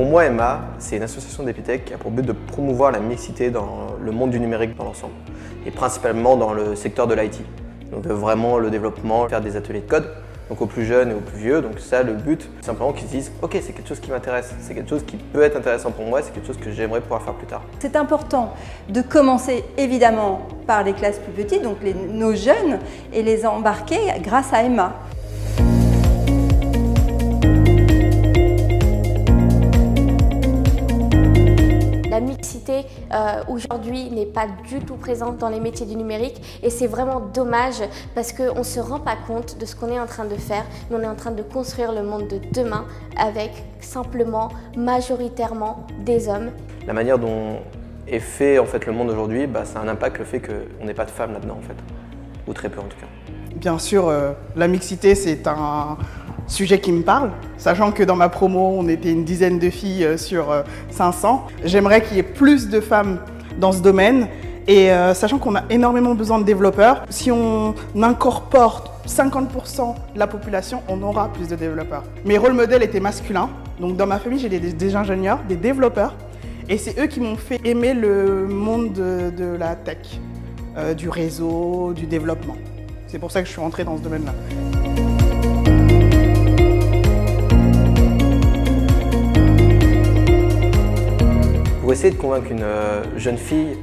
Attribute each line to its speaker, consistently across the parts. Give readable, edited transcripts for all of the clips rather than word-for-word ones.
Speaker 1: Pour moi, Emma, c'est une association d'Epitech qui a pour but de promouvoir la mixité dans le monde du numérique dans l'ensemble, et principalement dans le secteur de l'IT. Donc vraiment le développement, faire des ateliers de code, donc aux plus jeunes et aux plus vieux. Donc ça, le but, c'est simplement qu'ils se disent « Ok, c'est quelque chose qui m'intéresse, c'est quelque chose qui peut être intéressant pour moi, c'est quelque chose que j'aimerais pouvoir faire plus tard. »
Speaker 2: C'est important de commencer évidemment par les classes plus petites, donc nos jeunes, et les embarquer grâce à Emma.
Speaker 3: La mixité aujourd'hui n'est pas du tout présente dans les métiers du numérique et c'est vraiment dommage parce qu'on ne se rend pas compte de ce qu'on est en train de faire, mais on est en train de construire le monde de demain avec simplement, majoritairement, des hommes.
Speaker 1: La manière dont est fait en fait, le monde aujourd'hui, ça a un impact le fait qu'on n'ait pas de femmes là-dedans, en fait. Ou très peu en tout cas.
Speaker 4: Bien sûr, la mixité c'est un sujet qui me parle, sachant que dans ma promo, on était une dizaine de filles sur 500. J'aimerais qu'il y ait plus de femmes dans ce domaine et sachant qu'on a énormément besoin de développeurs, si on incorpore 50% de la population, on aura plus de développeurs. Mes rôles modèles étaient masculins, donc dans ma famille, j'ai des ingénieurs, des développeurs, et c'est eux qui m'ont fait aimer le monde de la tech, du réseau, du développement. C'est pour ça que je suis rentrée dans ce domaine-là.
Speaker 1: Pour essayer de convaincre une jeune fille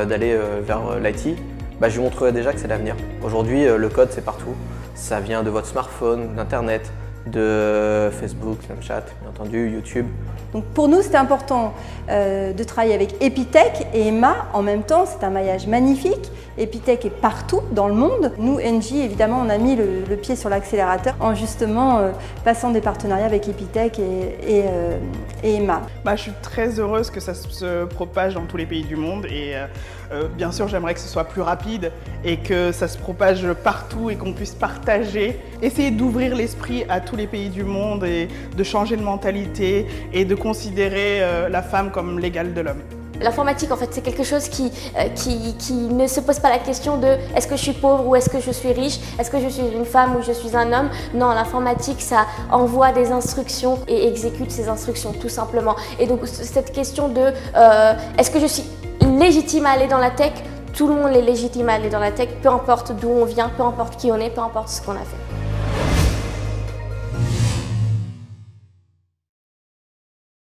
Speaker 1: d'aller vers l'IT, je lui montrerai déjà que c'est l'avenir. Aujourd'hui, le code, c'est partout. Ça vient de votre smartphone, d'Internet, de Facebook, Snapchat, bien entendu, YouTube.
Speaker 2: Donc pour nous, c'était important de travailler avec Epitech et Emma en même temps. C'est un maillage magnifique. Epitech est partout dans le monde. Nous, Engie, évidemment, on a mis le pied sur l'accélérateur en justement passant des partenariats avec Epitech et Emma.
Speaker 4: Je suis très heureuse que ça se propage dans tous les pays du monde et bien sûr, j'aimerais que ce soit plus rapide et que ça se propage partout et qu'on puisse partager, essayer d'ouvrir l'esprit à tous les pays du monde et de changer de mentalité et de considérer la femme comme l'égale de l'homme.
Speaker 3: L'informatique, en fait, c'est quelque chose qui ne se pose pas la question de est-ce que je suis pauvre ou est-ce que je suis riche, est-ce que je suis une femme ou je suis un homme. Non, l'informatique, ça envoie des instructions et exécute ces instructions, tout simplement. Et donc, cette question de est-ce que je suis légitime à aller dans la tech? Tout le monde est légitime à aller dans la tech, peu importe d'où on vient, peu importe qui on est, peu importe ce qu'on a fait.